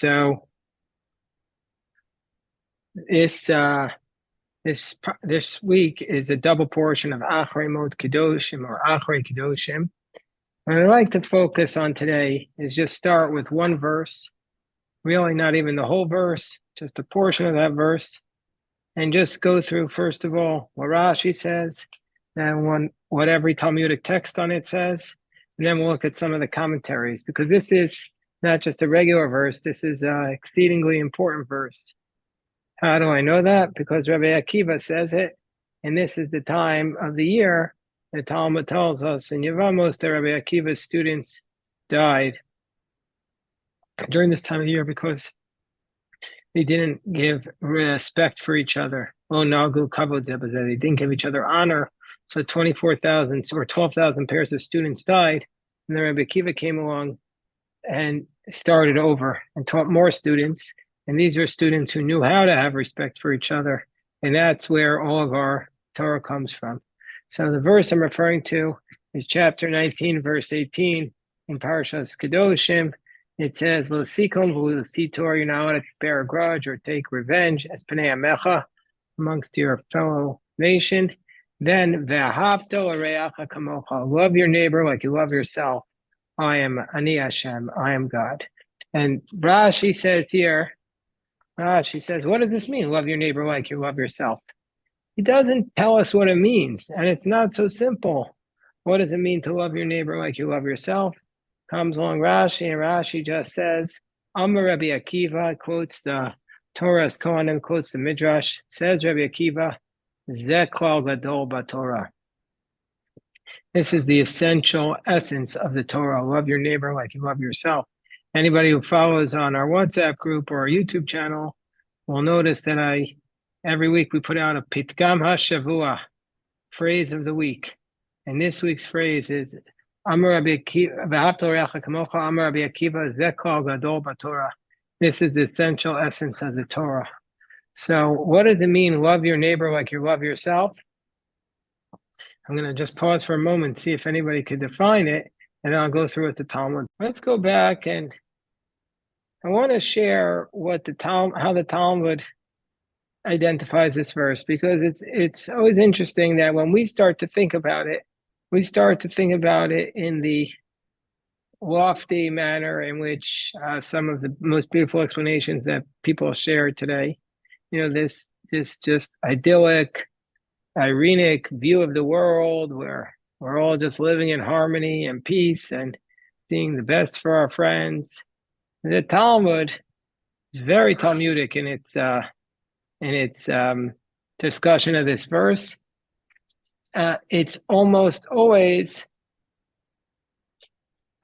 So this week is a double portion of Achrei Mot Kedoshim or Achrei Kedoshim. What I'd like to focus on today is just start with one verse, really not even the whole verse, just a portion of that verse, and just go through first of all what Rashi says, then what every Talmudic text on it says, and then we'll look at some of the commentaries because this is not just a regular verse. This is an exceedingly important verse. How do I know that? Because Rabbi Akiva says it, and this is the time of the year the Talmud tells us in Yevamos that Rabbi Akiva's students died during this time of year because they didn't give respect for each other. Oh, Nagu Kavod Zebazeh. They didn't give each other honor. So 24,000 or 12,000 pairs of students died. And then Rabbi Akiva came along and started over and taught more students. And these are students who knew how to have respect for each other. And that's where all of our Torah comes from. So the verse I'm referring to is chapter 19, verse 18 in Parashas Kedoshim. It says, Lo sikon v'lo sitor, you're not allowed to bear a grudge or take revenge as Pnei Amecha amongst your fellow nation. Then, Ve'ahavto l'reacha kamocha, love your neighbor like you love yourself. I am Ani Hashem, I am God. And Rashi says here, Rashi says, what does this mean? Love your neighbor like you love yourself. He doesn't tell us what it means, and it's not so simple. What does it mean to love your neighbor like you love yourself? Comes along Rashi, and Rashi just says, Amar Rabbi Akiva, quotes the Torah's Kohanim, quotes the Midrash, says Rabbi Akiva, Zeh klal gadol b'Torah. This is the essential essence of the Torah. Love your neighbor like you love yourself. Anybody who follows on our WhatsApp group or our YouTube channel will notice that every week we put out a Pitgam HaShavua, phrase of the week. And this week's phrase is Amar Rabbi Akiva, V'ahavta l'reacha kamocha, Amar Rabbi Akiva, Zeh klal gadol b'Torah. This is the essential essence of the Torah. So what does it mean, love your neighbor like you love yourself? I'm going to just pause for a moment, see if anybody could define it, and then I'll go through with the Talmud. Let's go back, and I want to share how the Talmud identifies this verse, because it's always interesting that when we start to think about it, we start to think about it in the lofty manner in which some of the most beautiful explanations that people share today. This just idyllic, irenic view of the world where we're all just living in harmony and peace and seeing the best for our friends. The Talmud is very Talmudic in its discussion of this verse. It's almost always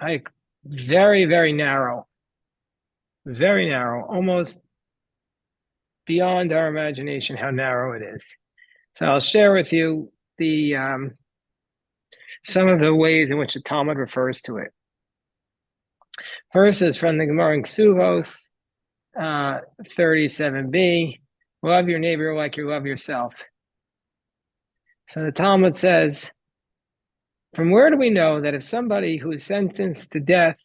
like very, very narrow, almost beyond our imagination how narrow it is. So I'll share with you some of the ways in which the Talmud refers to it. First is from the Gemara in Ksuvos, 37b, love your neighbor like you love yourself. So the Talmud says, from where do we know that if somebody who is sentenced to death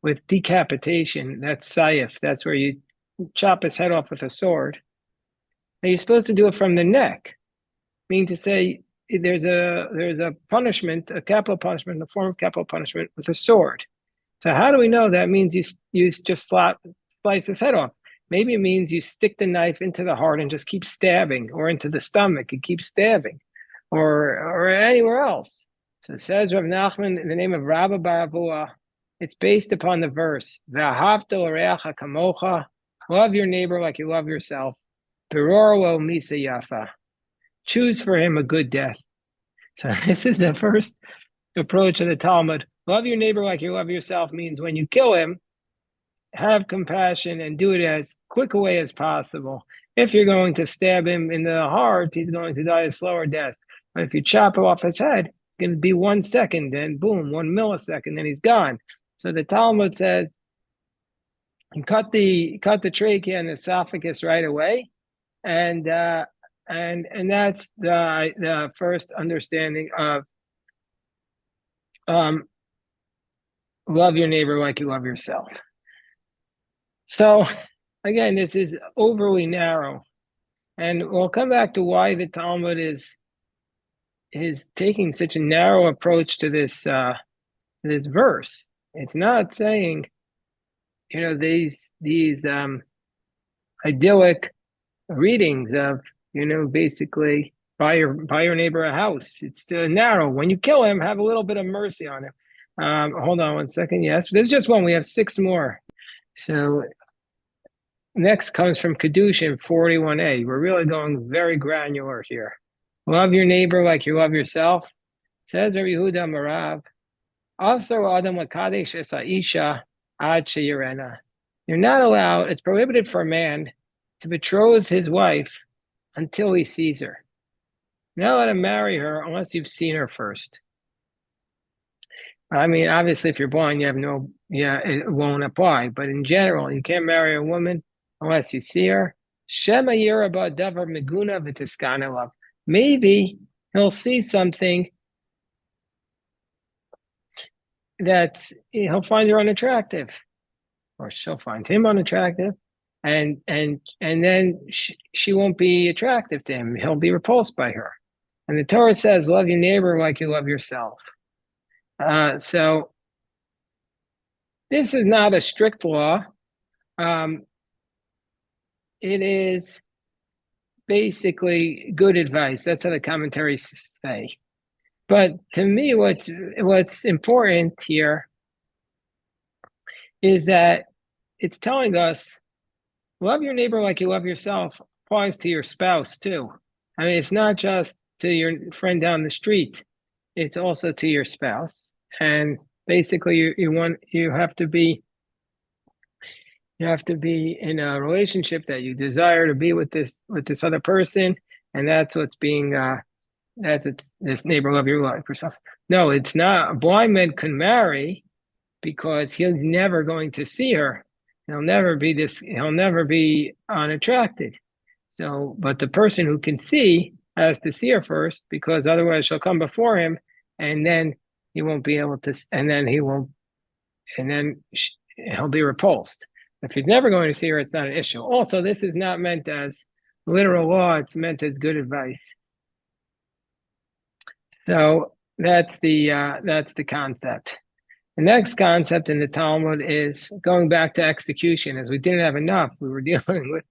with decapitation, that's sayif, that's where you chop his head off with a sword, and you're supposed to do it from the neck, meaning to say there's a punishment, a capital punishment, a form of capital punishment with a sword. So how do we know that means you just slice his head off? Maybe it means you stick the knife into the heart and just keep stabbing, or into the stomach and keep stabbing, or anywhere else. So it says Rav Nachman in the name of Rabba Bar Avua, it's based upon the verse, V'ahavta l'reacha kamocha, love your neighbor like you love yourself. Beror lo misa yafa. Choose for him a good death. So this is the first approach of the Talmud. Love your neighbor like you love yourself means when you kill him, have compassion and do it as quick a way as possible. If you're going to stab him in the heart, he's going to die a slower death. But if you chop off his head, it's going to be 1 second, then boom, 1 millisecond, then he's gone. So the Talmud says, cut the trachea and the esophagus right away, and that's the first understanding of love your neighbor like you love yourself. So again, this is overly narrow, and we'll come back to why the Talmud is taking such a narrow approach to this verse. It's not saying, these idyllic readings of, basically buy your neighbor a house. It's still narrow. When you kill him, have a little bit of mercy on him. Hold on one second. Yes, there's just one. We have six more. So next comes from Kedoshim 41a. We're really going very granular here. Love your neighbor like you love yourself. Says Rabbi Yehuda Marav. Also, Adam Lakadesh es Aisha ad sheyirena. You're not allowed. It's prohibited for a man to betroth his wife until he sees her. You're not allowed to marry her unless you've seen her first. I mean, obviously, if you're blind, it won't apply. But in general, you can't marry a woman unless you see her. Shema yiraba davar meguna v'tiskana. Maybe he'll see something that he'll find her unattractive, or she'll find him unattractive, and then she won't be attractive to him. He'll be repulsed by her. And the Torah says, "Love your neighbor like you love yourself." So this is not a strict law. It is basically good advice. That's how the commentaries say. But to me, what's important here is that it's telling us, love your neighbor like you love yourself applies to your spouse too. I mean, it's not just to your friend down the street. It's also to your spouse. And basically you have to be in a relationship that you desire to be with this other person, and that's what this neighbor love your life or something. No, it's not. A blind man can marry because he's never going to see her. He'll never be unattracted. So, but the person who can see has to see her first, because otherwise she'll come before him, and then he won't be able to, and then he'll be repulsed. If he's never going to see her, it's not an issue. Also, this is not meant as literal law, it's meant as good advice. So that's the concept. The next concept in the Talmud is going back to execution. As we didn't have enough, we were dealing with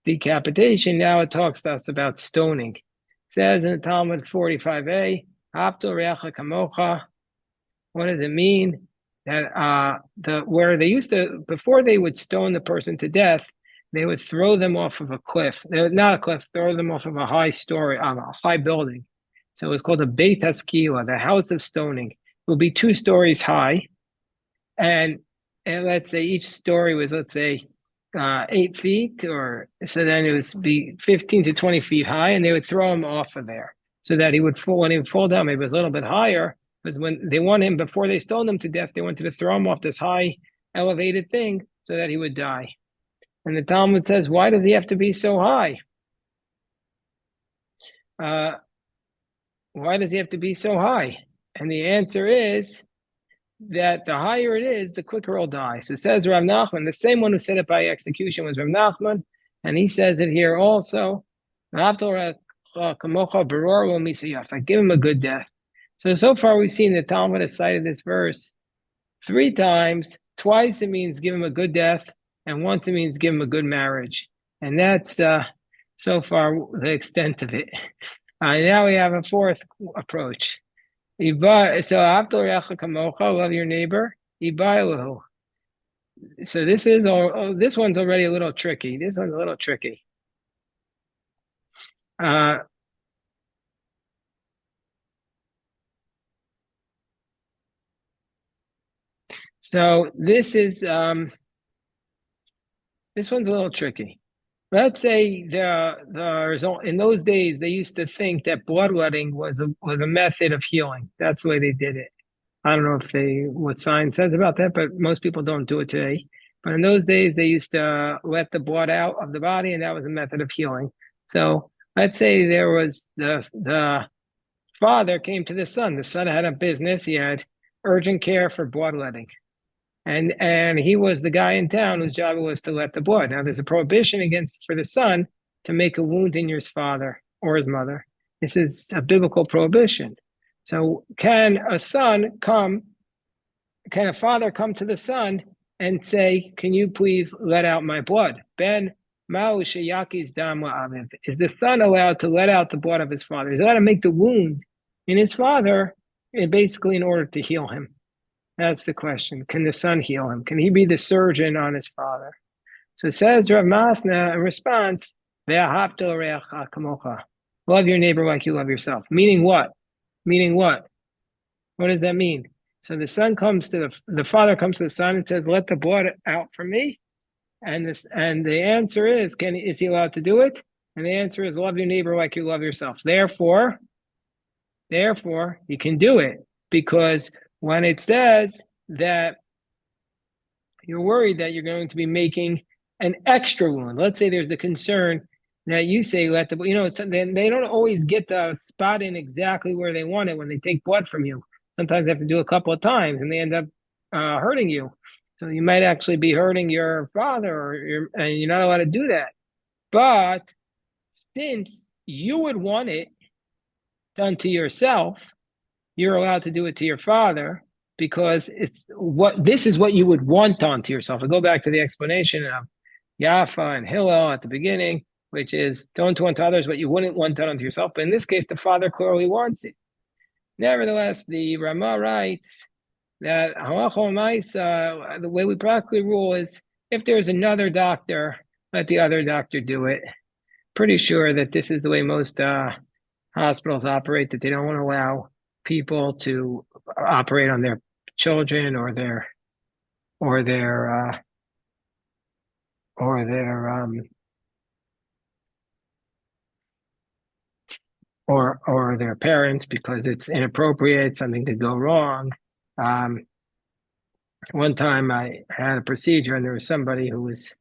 decapitation. Now it talks to us about stoning. It says in the Talmud 45a, Hapto reacha kamocha. What does it mean? That where they used to, before they would stone the person to death, they would throw them off of a cliff. Not a cliff, throw them off of a high building. So it was called a Beit Haskila, the house of stoning. It will be 2 stories high, and let's say each story was 8 feet, or so then it would be 15 to 20 feet high, and they would throw him off of there so that he would fall. When he would fall down, maybe it was a little bit higher, because when they want him, before they stoned him to death, they wanted to throw him off this high elevated thing so that he would die. And the Talmud says, why does he have to be so high? Why does he have to be so high? And the answer is that the higher it is, the quicker he'll die. So it says Rav Nachman, the same one who said it by execution was Rav Nachman, and he says it here also. I give him a good death. So far we've seen the Talmud has cited this verse 3 times. Twice it means give him a good death, and once it means give him a good marriage. And that's so far the extent of it. Now we have a 4th approach. So after love your neighbor. So this one's already a little tricky. This one's a little tricky. So this one's a little tricky. Let's say the result in those days, they used to think that bloodletting was a method of healing. That's the way they did it. I don't know what science says about that, but most people don't do it today. But in those days, they used to let the blood out of the body, and that was a method of healing. So let's say there was the father came to the son. The son had a business. He had urgent care for bloodletting. and he was the guy in town whose job it was to let the blood. Now there's a prohibition against for the son to make a wound in his father or his mother. This is a biblical prohibition. So can a father come to the son and say, "Can you please let out my blood?" Ben Ma'u Sheyaki's Dam Aviv. Is the son allowed to let out the blood of his father? He's allowed to make the wound in his father, basically in order to heal him. That's the question. Can the son heal him? Can he be the surgeon on his father? So says Rav Masna in response, love your neighbor like you love yourself. Meaning what? Meaning what? What does that mean? So the son comes to the father comes to the son and says, "Let the blood out from me." And the answer is, is he allowed to do it? And the answer is, love your neighbor like you love yourself. Therefore, you can do it, because when it says that you're worried that you're going to be making an extra wound, let's say there's the concern that you say they don't always get the spot in exactly where they want it when they take blood from you. Sometimes they have to do a couple of times, and they end up hurting you. So you might actually be hurting your father, and you're not allowed to do that. But since you would want it done to yourself, you're allowed to do it to your father, because this is what you would want done to yourself. I go back to the explanation of Yafa and Hillel at the beginning, which is don't do unto others what you wouldn't want done unto yourself. But in this case, the father clearly wants it. Nevertheless, the Rama writes that the way we practically rule is, if there's another doctor, let the other doctor do it. Pretty sure that this is the way most hospitals operate, that they don't want to allow people to operate on their children or their parents, because it's inappropriate. Something could go wrong. One time I had a procedure, and there was somebody who was,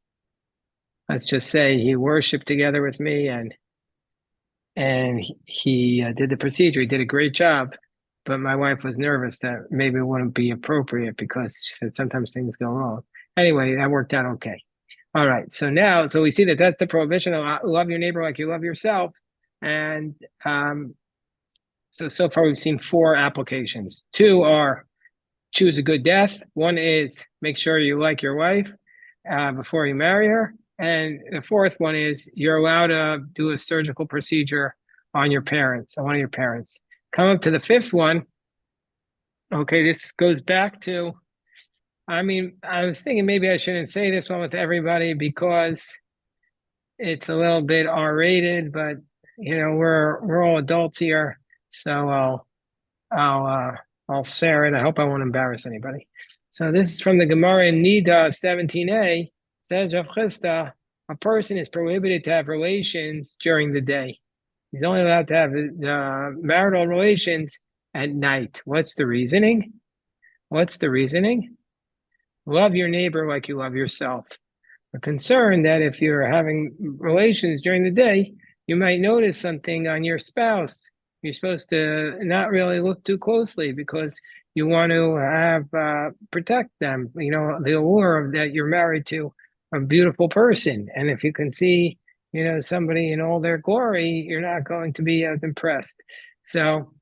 let's just say, he worshiped together with me, and he did the procedure. He did a great job, but my wife was nervous that maybe it wouldn't be appropriate, because she said sometimes things go wrong. Anyway, that worked out okay. All right. So we see that that's the prohibition of love your neighbor like you love yourself. And so far we've seen 4 applications. 2 are choose a good death. 1 is make sure you like your wife before you marry her. And the 4th one is you're allowed to do a surgical procedure on your parents, on one of your parents. Come up to the 5th one. Okay, this goes back to, I was thinking maybe I shouldn't say this one with everybody, because it's a little bit R-rated, but we're all adults here, so I'll share it. I hope I won't embarrass anybody. So this is from the Gemara in Nida 17a. Says Rav Chisda, a person is prohibited to have relations during the day. He's only allowed to have marital relations at night. What's the reasoning? Love your neighbor like you love yourself. We're concerned that if you're having relations during the day, you might notice something on your spouse. You're supposed to not really look too closely, because you want to protect them. The allure of that you're married to a beautiful person. And if you can see, somebody in all their glory, you're not going to be as impressed. So,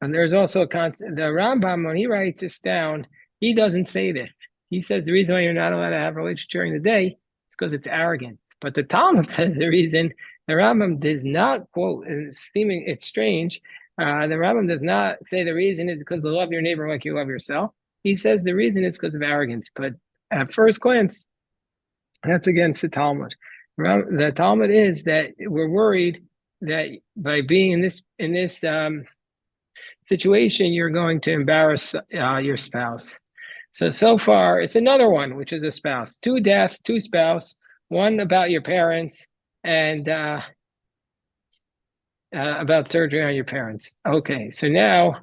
and there's also the Rambam, when he writes this down, he doesn't say this. He says the reason why you're not allowed to have relations during the day is because it's arrogant. But the Talmud says the reason. The Rambam does not quote, and it's strange. The Rambam does not say the reason is because you love your neighbor like you love yourself. He says the reason is because of arrogance. But at first glance, that's against the Talmud. The Talmud is that we're worried that by being in this situation, you're going to embarrass your spouse. So far, it's another one, which is a spouse. 2 death, 2 spouse, 1 about your parents, and about surgery on your parents. Okay, so now,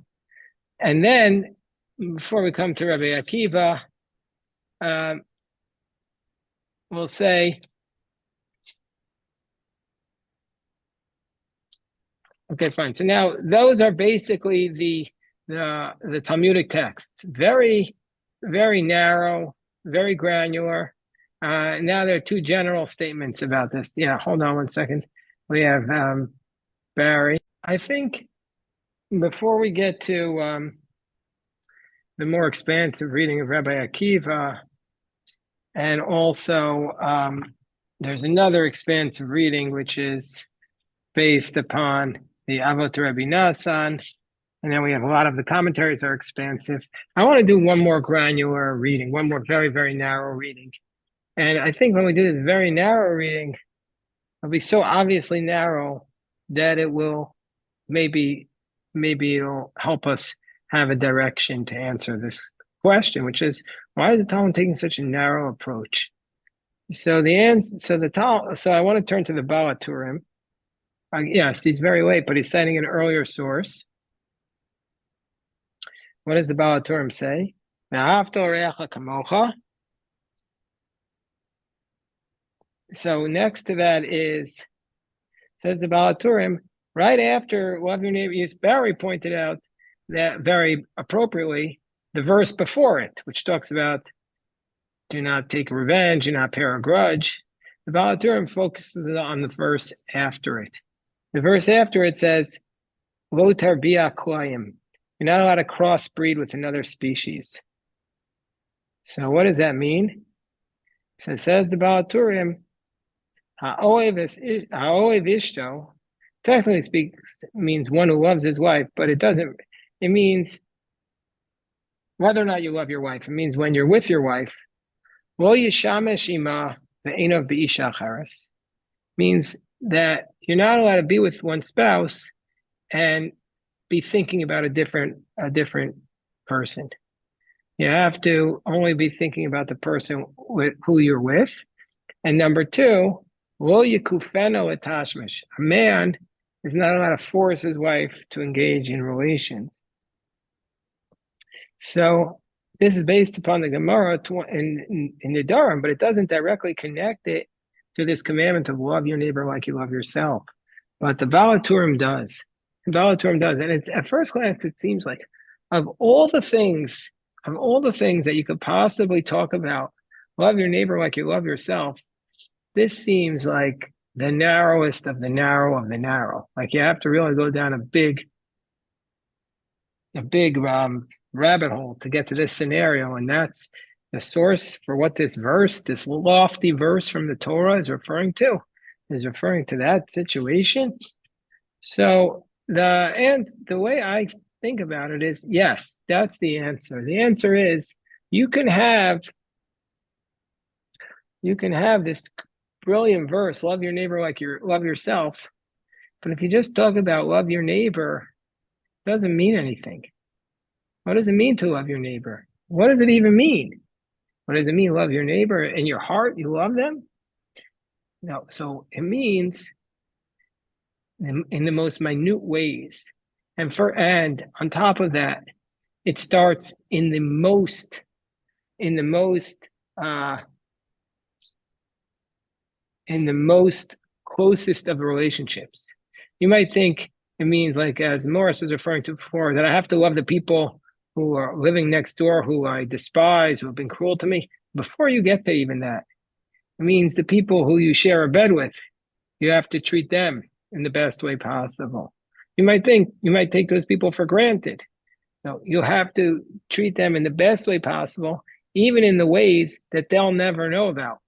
and then, before we come to Rabbi Akiva, we'll say, okay, fine. So now, those are basically the Talmudic texts. Very very narrow, very granular. Now there are two general statements about this. Yeah, hold on one second. We have Barry. I think before we get to the more expansive reading of Rabbi Akiva, and also there's another expansive reading which is based upon the Avot Rabbi Nassan, and then we have a lot of the commentaries are expansive. I want to do one more granular reading, one more very, very narrow reading. And I think when we do this very narrow reading, it'll be so obviously narrow that it will maybe it'll help us have a direction to answer this question, which is why is the Talmud taking such a narrow approach? So the answer, so I want to turn to the Baal HaTurim. Yes, he's very late, but he's citing an earlier source. What does the Baal HaTurim say? So next to that says the Baal HaTurim, right after love your neighbor, Barry pointed out that very appropriately, the verse before it, which talks about do not take revenge, do not bear a grudge. The Baal HaTurim focuses on the verse after it. The verse after it says, Lo tarbia koyim. You're not allowed to crossbreed with another species. So what does that mean? So it says the Baal HaTurim, ha'oev ishto, technically speaks, means one who loves his wife, but it means whether or not you love your wife. It means when you're with your wife, lo yishamesh ima ve'enov be'isha achares, means that you're not allowed to be with one spouse and be thinking about a different person. You have to only be thinking about the person who you're with. And number two, lo yikufeno etashmish. A man is not allowed to force his wife to engage in relations. So this is based upon the Gemara in the Durham, but it doesn't directly connect it to this commandment of love your neighbor like you love yourself. But the Baal HaTurim does. The Baal HaTurim does. And it's, at first glance, it seems like of all the things that you could possibly talk about, love your neighbor like you love yourself, this seems like the narrowest of the narrow of the narrow. Like you have to really go down a big rabbit hole to get to this scenario. And that's the source for what this lofty verse from the Torah is referring to that situation. So the way I think about it is, yes, that's the answer. The answer is you can have this brilliant verse, love your neighbor like you love yourself. But if you just talk about love your neighbor, it doesn't mean anything. What does it mean to love your neighbor? What does it even mean? What does it mean, love your neighbor? In your heart, you love them? No. So it means in the most minute ways. And on top of that, it starts in the most closest of relationships. You might think it means, like as Morris was referring to before, that I have to love the people who are living next door, who I despise, who have been cruel to me. Before you get to even that, it means the people who you share a bed with, you have to treat them in the best way possible. You might take those people for granted. No, you have to treat them in the best way possible, even in the ways that they'll never know about.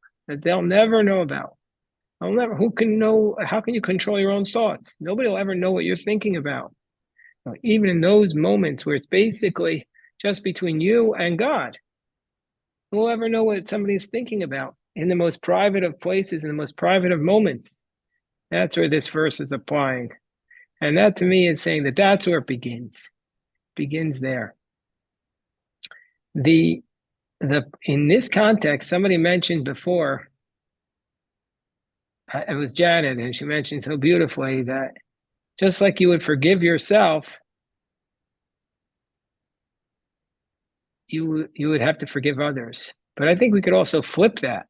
Who can know? How can you control your own thoughts? Nobody will ever know what you're thinking about. Even in those moments where it's basically just between you and God, who will ever know what somebody's thinking about in the most private of places, in the most private of moments? That's where this verse is applying. And that to me is saying that that's where it begins. Begins there. In this context, somebody mentioned before, it was Janet, and she mentioned so beautifully that just like you would forgive yourself, you would have to forgive others. But I think we could also flip that.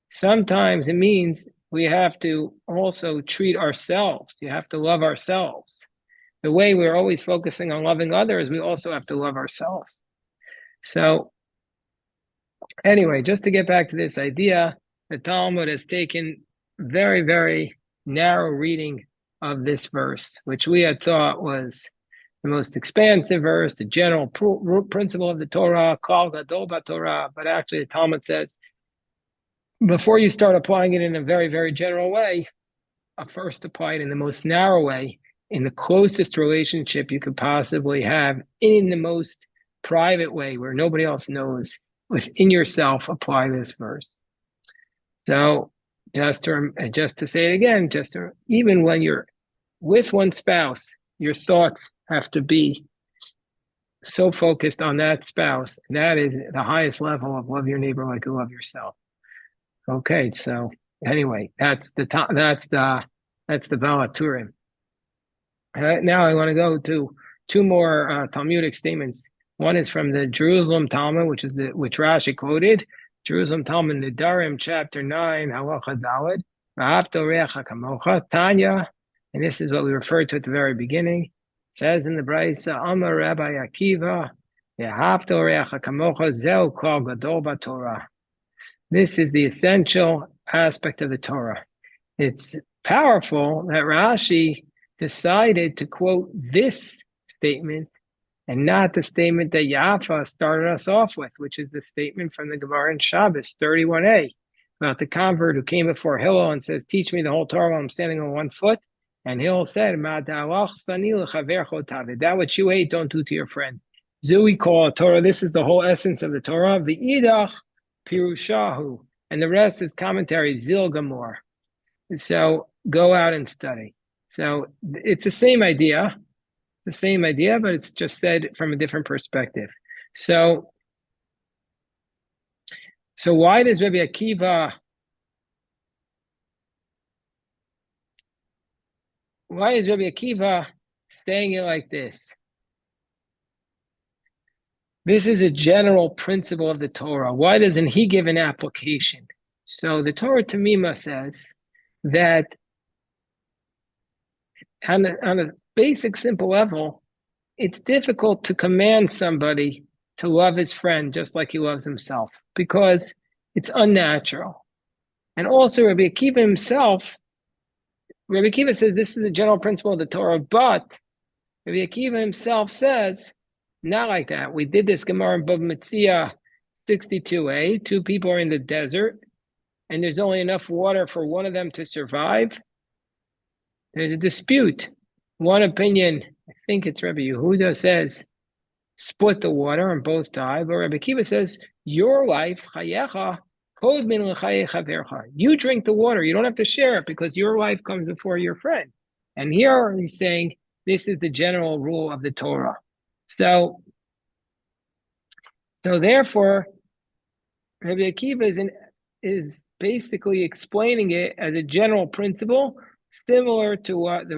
Sometimes it means we have to also treat ourselves. You have to love ourselves. The way we're always focusing on loving others, we also have to love ourselves. So anyway, just to get back to this idea, the Talmud has taken very, very narrow reading of this verse, which we had thought was the most expansive verse, the general principle of the Torah, Kol Gadol Torah. But actually, the Talmud says, before you start applying it in a very, very general way, first apply it in the most narrow way, in the closest relationship you could possibly have, in the most private way where nobody else knows. Within yourself, apply this verse. So just to say it again, even when you're with one spouse, your thoughts have to be so focused on that spouse. That is the highest level of love your neighbor like you love yourself. Okay, so anyway, that's the Balaturim. Now I want to go to two more Talmudic statements. One is from the Jerusalem Talmud, which Rashi quoted. Jerusalem Talmud, Nedarim, chapter 9, Halacha Daled, V'ahavto re'echa kamocha, Tanya, and this is what we referred to at the very beginning. It says in the Brisa, Amar Rabbi Akiva, V'ahavto re'echa kamocha, zeu kol gadol b'Torah. This is the essential aspect of the Torah. It's powerful that Rashi decided to quote this statement and not the statement that Yafa started us off with, which is the statement from the Gemara in Shabbos 31a about the convert who came before Hillel and says, teach me the whole Torah while I'm standing on one foot. And Hillel said, that which you hate, don't do to your friend. Zui call Torah. This is the whole essence of the Torah. V'idach pirushahu. And the rest is commentary, Zil Gamor. So go out and study. So it's the same idea, but it's just said from a different perspective. So why does Rabbi Akiva saying it like this? This is a general principle of the Torah. Why doesn't he give an application? So the Torah Tamima says that on a basic, simple level, it's difficult to command somebody to love his friend just like he loves himself because it's unnatural. And also Rabbi Akiva says this is the general principle of the Torah, but Rabbi Akiva himself says, not like that. We did this Gemara in Bava Metzia 62a. Two people are in the desert, and there's only enough water for one of them to survive. There's a dispute. One opinion, I think it's Rabbi Yehuda, says split the water and both die. But Rabbi Akiva says, your life, chayecha, kod min l'chayecha vercha. You drink the water. You don't have to share it because your life comes before your friend. And here he's saying this is the general rule of the Torah. So therefore, Rabbi Akiva is basically explaining it as a general principle, similar to what the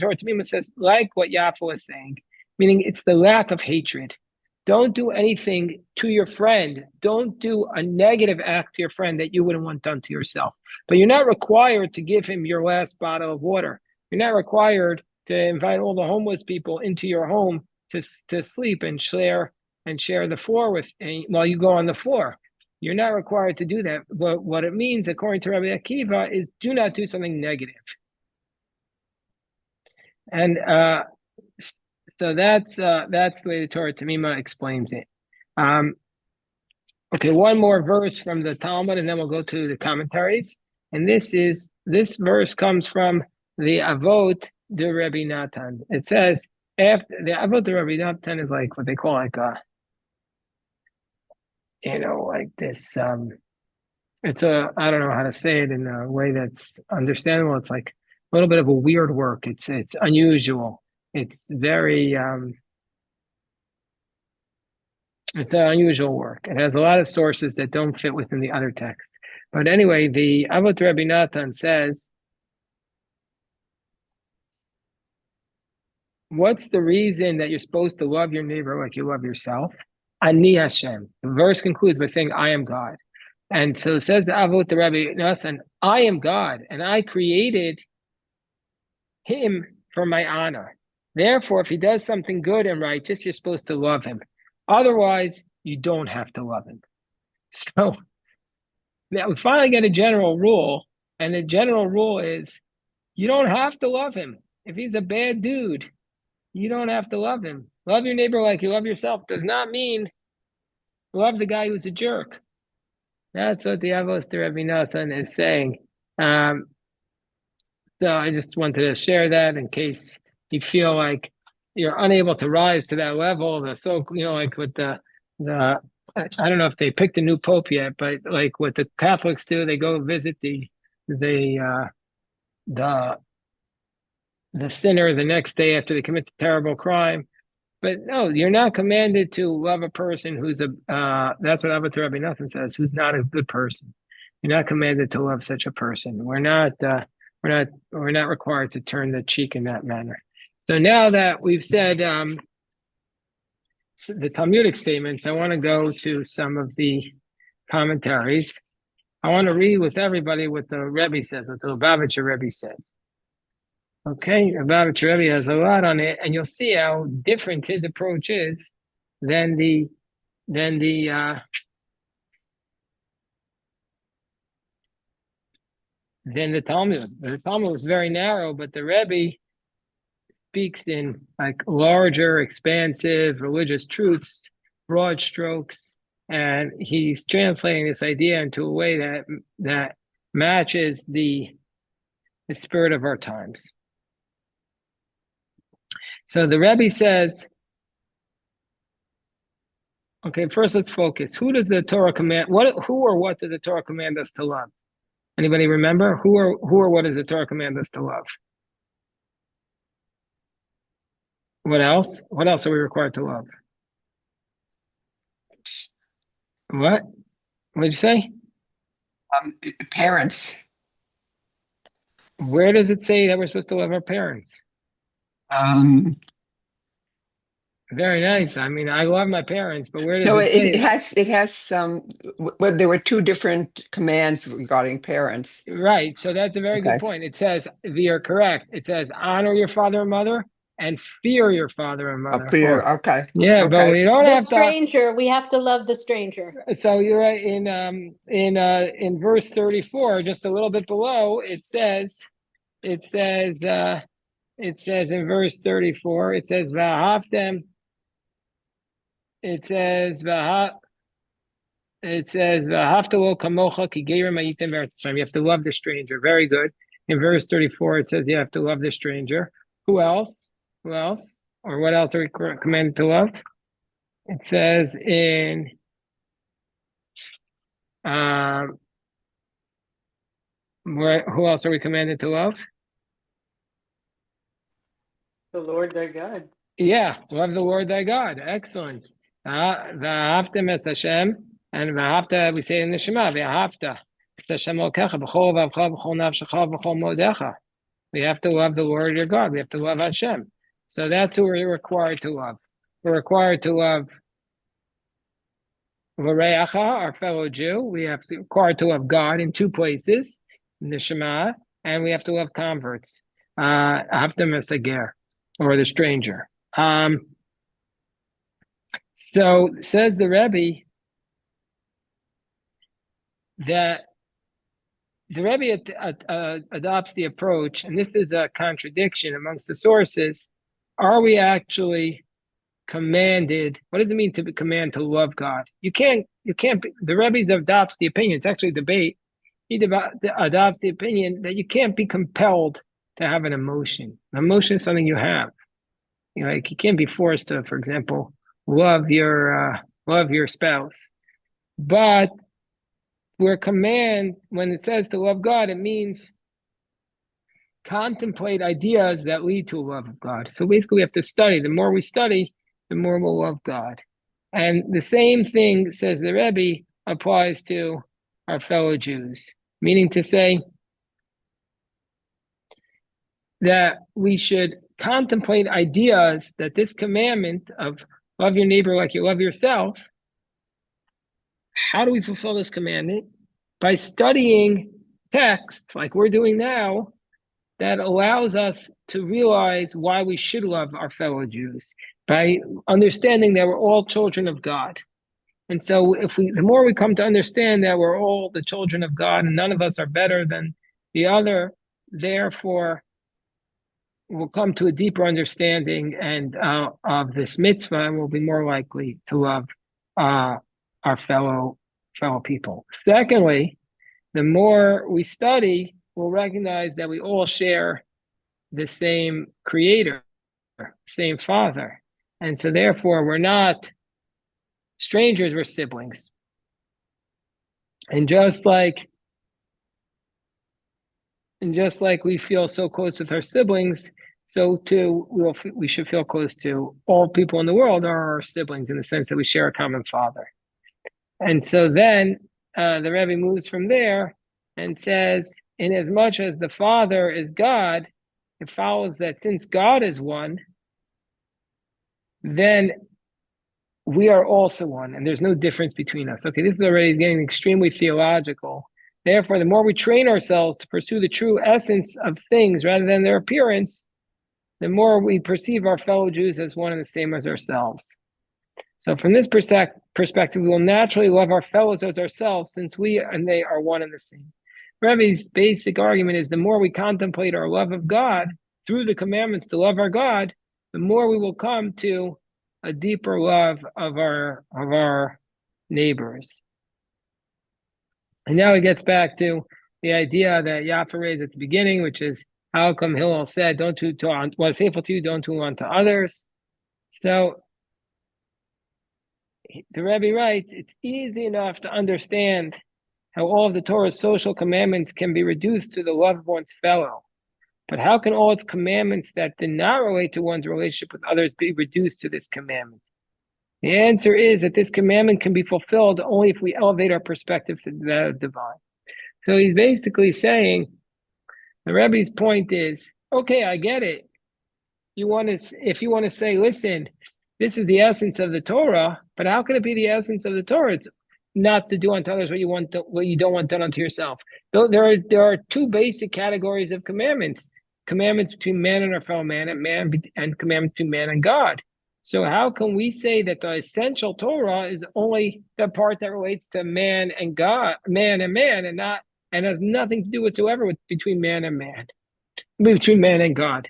Torah Tamima says, like what Yafa was saying, meaning it's the lack of hatred. Don't do anything to your friend. Don't do a negative act to your friend that you wouldn't want done to yourself. But you're not required to give him your last bottle of water. You're not required to invite all the homeless people into your home to sleep and share the floor with while you go on the floor. You're not required to do that. But what it means, according to Rabbi Akiva, is do not do something negative. And so that's the way the Torah Tamima explains it. Okay, one more verse from the Talmud, and then we'll go to the commentaries. And this verse comes from the Avot de Rabbi Natan. It says, after the Avot de Rabbi Natan is like what they call like this. It's I don't know how to say it in a way that's understandable. It's like a little bit of a weird work. It's unusual. It's very it's an unusual work. It has a lot of sources that don't fit within the other texts. But anyway, the Avot Rabbi Natan says, what's the reason that you're supposed to love your neighbor like you love yourself? Ani Hashem. The verse concludes by saying, I am God. And so it says the Avot Rabbi Natan, I am God, and I created him for my honor. Therefore, if he does something good and righteous, you're supposed to love him. Otherwise, you don't have to love him. So now we finally get a general rule, and the general rule is you don't have to love him. If he's a bad dude, you don't have to love him. Love your neighbor like you love yourself does not mean love the guy who's a jerk. That's what the Avos to Rebbe Nassan is saying. Um, so I just wanted to share that in case you feel like you're unable to rise to that level. Like with the I don't know if they picked a new pope yet, but like what the Catholics do, they go visit the the the sinner the next day after they commit a terrible crime. But no, you're not commanded to love a person who's that's what Abba Rabbi Nathan says, who's not a good person. You're not commanded to love such a person. We're not required to turn the cheek in that manner. So now that we've said the Talmudic statements, I want to go to some of the commentaries. I want to read with everybody what the Rebbe says, what the Lubavitcher Rebbe says. Okay, Lubavitcher Rebbe has a lot on it, and you'll see how different his approach is than the than the Talmud. The Talmud was very narrow, but the Rebbe speaks in like larger, expansive religious truths, broad strokes, and he's translating this idea into a way that matches the spirit of our times. So the Rebbe says, okay, first let's focus. Who does the Torah command? Who or what does the Torah command us to love? Anybody remember? Who or what does the Torah command us to love? What else? What else are we required to love? What? What did you say? Parents. Where does it say that we're supposed to love our parents? Um, Very nice. I mean, I love my parents, but where does no, it say it has some. Well, there were two different commands regarding parents. right? So that's a very good Okay. point. It says, you're correct. It says, honor your father and mother and fear your father and Up mother. here. Or Okay. yeah, but Okay. we don't The have to. stranger, we have to love the stranger. So you're right. In verse 34, just a little bit below, it says in verse 34, it says Vahaftem. It says Vahaftalo kamocha ki gerim hayitem be'eretz Yisrael. You have to love the stranger. Very good. In verse 34, it says you have to love the stranger. Who else? Who else? Or what else are we commanded to love? It says in who else are we commanded to love? The Lord their God. Yeah, love the Lord thy God. Excellent. V'ahavtem et Hashem, and v'ahavta, we say in the Shema, v'ahavta et Hashem Elokecha b'chol vavcha b'chol nafshecha b'chol modecha. We have to love the Lord your God. We have to love Hashem. So that's who we're required to love. We're required to love L'reacha, our fellow Jew. We have to required to love God in two places, in the Shema, and we have to love converts. Ahavtem es hager, or the stranger. So says the Rebbe that the Rebbe adopts the approach, and this is a contradiction amongst the sources. Are we actually commanded? What does it mean to be commanded to love God? You can't. The Rebbe adopts the opinion. It's actually a debate. He adopts the opinion that you can't be compelled to have an emotion. An emotion is something you have. Like you can't be forced to, for example, love your spouse. But we're command when it says to love God, it means contemplate ideas that lead to a love of God. So basically, we have to study. The more we study, the more we'll love God. And the same thing, says the Rebbe, applies to our fellow Jews, meaning to say that we should contemplate ideas that this commandment of love your neighbor like you love yourself, how do we fulfill this commandment? By studying texts like we're doing now that allows us to realize why we should love our fellow Jews. by understanding that we're all children of God. And so the more we come to understand that we're all the children of God and none of us are better than the other, therefore we'll come to a deeper understanding of this mitzvah, and we'll be more likely to love our fellow people. Secondly, the more we study, we'll recognize that we all share the same creator, same father. And so therefore we're not strangers, we're siblings. And just like we feel so close with our siblings, so too we should feel close to all people in the world are our siblings in the sense that we share a common father. And so then the Rebbe moves from there and says, in as much as the Father is God, it follows that since God is one, then we are also one, and there's no difference between us. Okay, this is already getting extremely theological. Therefore, the more we train ourselves to pursue the true essence of things rather than their appearance, the more we perceive our fellow Jews as one and the same as ourselves. So from this perspective, we will naturally love our fellows as ourselves, since we and they are one and the same. Rebbe's basic argument is the more we contemplate our love of God through the commandments to love our God, the more we will come to a deeper love of our neighbors. And now it gets back to the idea that Yafa raised at the beginning, which is how come Hillel said, "Don't do to what's hateful to you, don't do unto others." So the Rebbe writes, it's easy enough to understand how all of the Torah's social commandments can be reduced to the love of one's fellow. But how can all its commandments that do not relate to one's relationship with others be reduced to this commandment? The answer is that this commandment can be fulfilled only if we elevate our perspective to the divine. So he's basically saying, the Rebbe's point is, okay, I get it. If you want to say, listen, this is the essence of the Torah, but how can it be the essence of the Torah? It's not to do unto others what you don't want done unto yourself. There are two basic categories of commandments: commandments between man and our fellow man, and commandments between man and God. So how can we say that the essential Torah is only the part that relates to man and God, man, and has nothing to do whatsoever between man and God?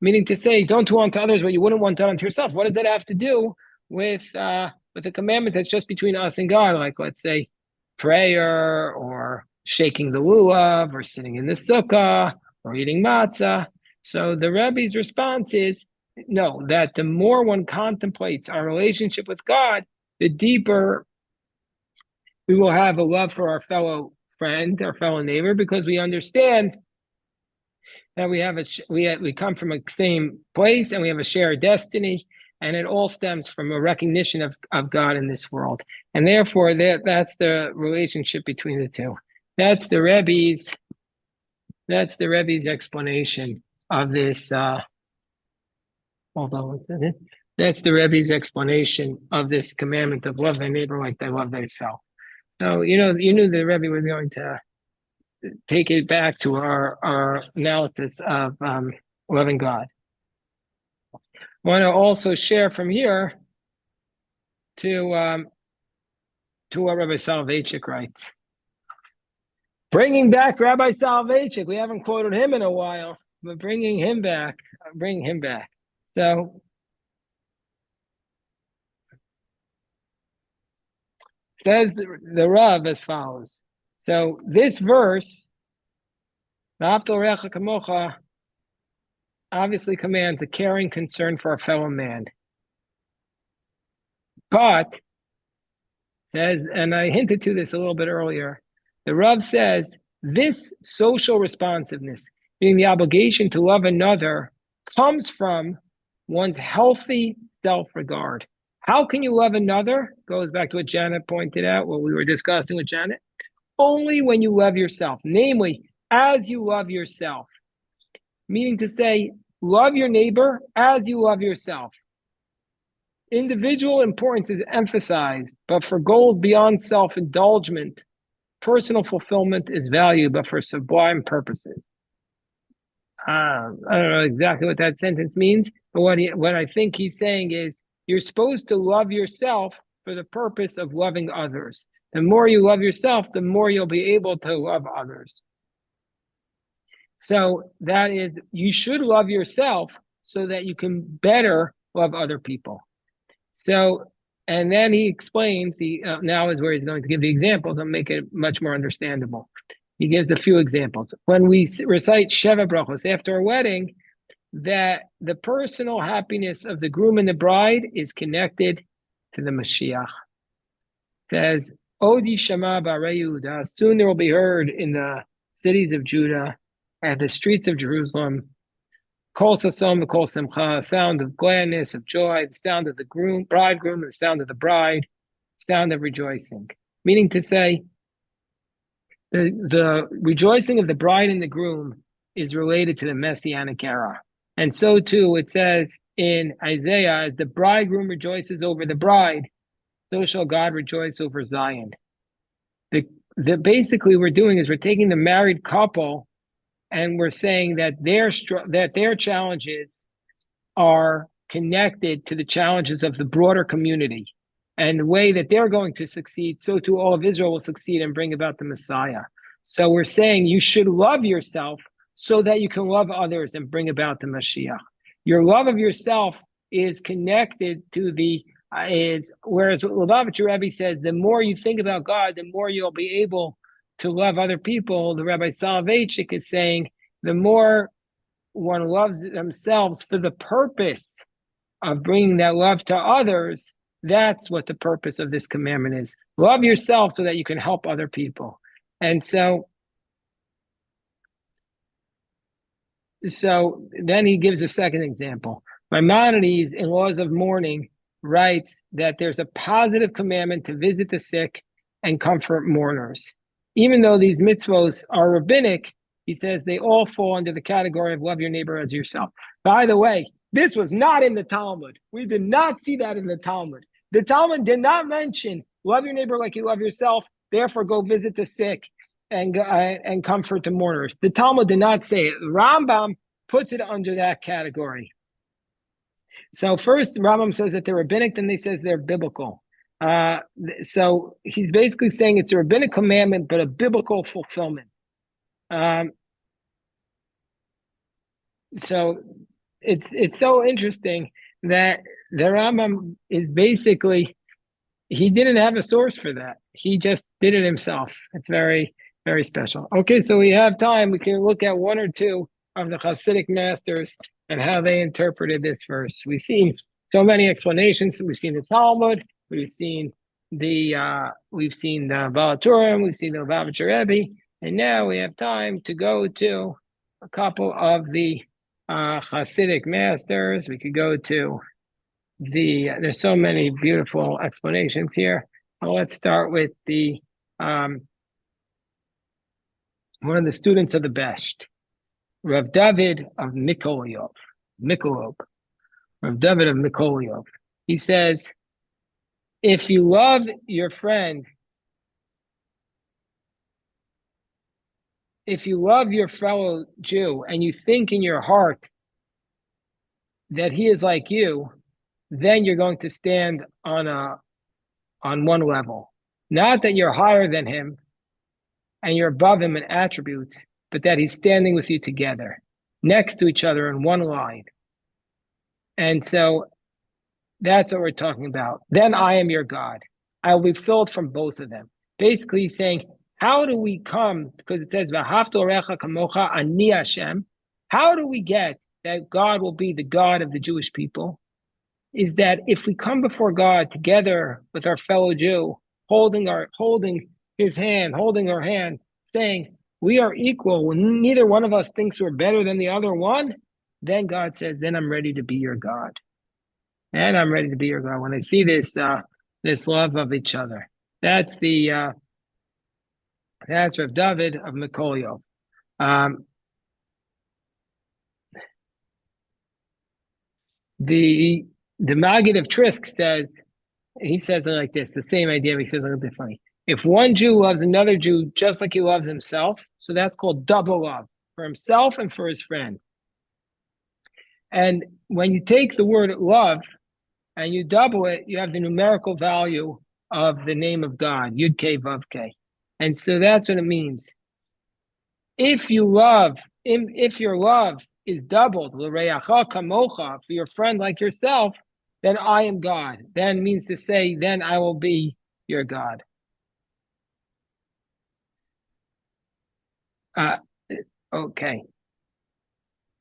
Meaning to say, don't do unto others what you wouldn't want done unto yourself. What does that have to do with a commandment that's just between us and God? Like, let's say, prayer, or shaking the lulav, or sitting in the sukkah, or eating matzah. So the Rebbe's response is, no, that the more one contemplates our relationship with God, the deeper we will have a love for our fellow friend, our fellow neighbor, because we understand that we come from a same place and we have a shared destiny, and it all stems from a recognition of God in this world. And therefore, that's the relationship between the two. That's the Rebbe's explanation of this. That's the Rebbe's explanation of this commandment of love thy neighbor like thy love thyself. So you knew the Rebbe was going to take it back to our analysis of loving God. I want to also share from here to what Rabbi Soloveitchik writes. Bringing back Rabbi Soloveitchik. We haven't quoted him in a while, but bringing him back. So says the Rav as follows. So this verse, obviously commands a caring concern for our fellow man. But says, and I hinted to this a little bit earlier, the Rav says this social responsiveness, meaning the obligation to love another, comes from one's healthy self-regard. How can you love another? Goes back to what Janet pointed out, what we were discussing with Janet. Only when you love yourself, namely, as you love yourself. Meaning to say, love your neighbor as you love yourself. Individual importance is emphasized, but for goals beyond self-indulgence, personal fulfillment is valued, but for sublime purposes. I don't know exactly what that sentence means, But what I think he's saying is you're supposed to love yourself for the purpose of loving others. The more you love yourself, the more you'll be able to love others. So that is, you should love yourself so that you can better love other people. So, and then he explains, now is where he's going to give the examples and make it much more understandable. He gives a few examples. When we recite Sheva Brachos after a wedding, that the personal happiness of the groom and the bride is connected to the Mashiach. It says, Odi Shema B'arei Yehuda, soon there will be heard in the cities of Judah and the streets of Jerusalem, Kol Sasom, Kol Simcha, sound of gladness, of joy, the sound of the bridegroom, the sound of the bride, sound of rejoicing. Meaning to say, the rejoicing of the bride and the groom is related to the Messianic era. And so too, it says in Isaiah, as the bridegroom rejoices over the bride, so shall God rejoice over Zion. Basically we're doing is we're taking the married couple and we're saying that their challenges are connected to the challenges of the broader community. And the way that they're going to succeed, so too all of Israel will succeed and bring about the Messiah. So we're saying you should love yourself so that you can love others and bring about the Mashiach. Your love of yourself is connected to whereas Lubavitcher Rebbe says, the more you think about God, the more you'll be able to love other people. The Rabbi Soloveitchik is saying, the more one loves themselves for the purpose of bringing that love to others, that's what the purpose of this commandment is. Love yourself so that you can help other people. And so then he gives a second example. Maimonides, in Laws of Mourning, writes that there's a positive commandment to visit the sick and comfort mourners. Even though these mitzvos are rabbinic, he says they all fall under the category of love your neighbor as yourself. By the way, this was not in the Talmud. We did not see that in the Talmud. The Talmud did not mention love your neighbor like you love yourself, therefore go visit the sick and comfort the mourners. The Talmud did not say it. Rambam puts it under that category. So first, Rambam says that they're rabbinic, then he says they're biblical. So he's basically saying it's a rabbinic commandment, but a biblical fulfillment. So it's so interesting that the Rambam is basically, he didn't have a source for that. He just did it himself. It's very, very special. Okay, so we have time. We can look at one or two of the Hasidic masters and how they interpreted this verse. We've seen so many explanations. We've seen the Talmud. We've seen the Baal HaTurim. We've seen the Lubavitcher Rebbe. And now we have time to go to a couple of the Hasidic masters. We could go to there's so many beautiful explanations here. Well, let's start with one of the students of the best, Rav David of Mikolov. Rav David of Mikolov. He says, if you love your friend, if you love your fellow Jew and you think in your heart that he is like you, then you're going to stand on one level. Not that you're higher than him and you're above him in attributes, but that he's standing with you together, next to each other in one line. And so that's what we're talking about. Then I am your God. I will be filled from both of them. Basically saying, how do we come, because it says, V'ahavta orecha kamocha ani Hashem, how do we get that God will be the God of the Jewish people? Is that if we come before God together with our fellow Jew, holding his hand, holding her hand, saying, we are equal, when neither one of us thinks we're better than the other one, then God says, then I'm ready to be your God. And I'm ready to be your God. When I see this love of each other. That's Rav David of Mikolov. The Maggid of Trisk says, he says it like this, the same idea, but he says it a little bit funny. If one Jew loves another Jew just like he loves himself, so that's called double love, for himself and for his friend. And when you take the word love and you double it, you have the numerical value of the name of God, Yud Kei Vav Kei. And so that's what it means. If your love is doubled, l'reacha kamocha, for your friend like yourself, then I am God. Then means to say, then I will be your God. Okay.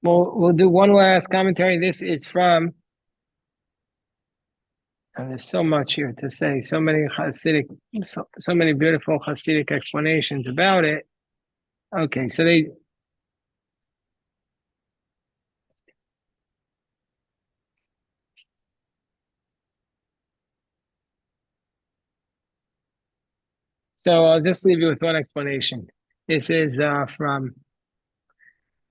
We'll do one last commentary. This is from, and there's so much here to say, so many Hasidic, so many beautiful Hasidic explanations about it. Okay, so I'll just leave you with one explanation. This is from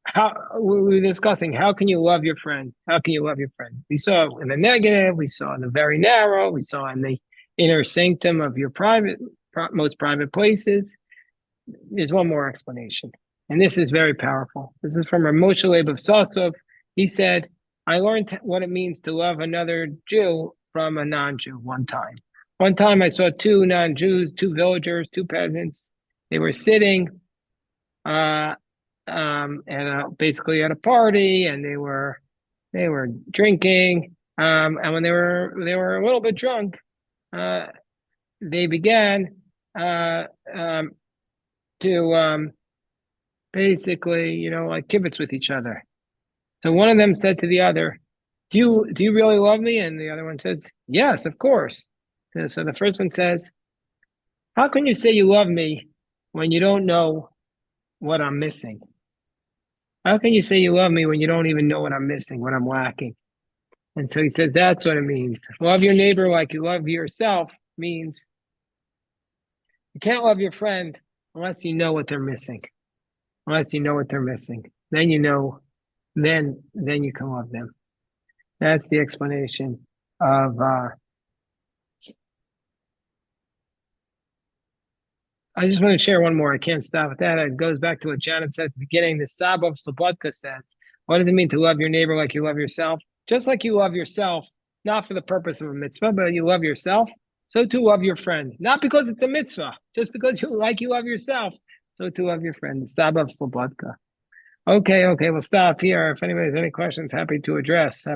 how we were discussing. How can you love your friend? How can you love your friend? We saw in the negative, we saw in the very narrow, we saw in the inner sanctum of your most private places. There's one more explanation, and this is very powerful. This is from Moshe Leib of Sosov. He said, I learned what it means to love another Jew from a non-Jew one time. One time I saw two non-Jews, two villagers, two peasants. They were sitting basically at a party, and they were drinking. And when they were a little bit drunk, they began to basically, like kibitz with each other. So one of them said to the other, "Do you really love me?" And the other one says, "Yes, of course." So the first one says, "How can you say you love me when you don't know what I'm missing? How can you say you love me when you don't even know what I'm missing, what I'm lacking?" And so he says, that's what it means. Love your neighbor like you love yourself means you can't love your friend unless you know what they're missing. Unless you know what they're missing. Then you know, then you can love them. That's the explanation of I just want to share one more. I can't stop with that. It goes back to what Janet said at the beginning. The Saba of Slobodka says, what does it mean to love your neighbor like you love yourself? Just like you love yourself, not for the purpose of a mitzvah, but you love yourself, so too love your friend. Not because it's a mitzvah, just because you love yourself, so too love your friend. The Saba of Slobodka. Okay, we'll stop here. If anybody has any questions, happy to address.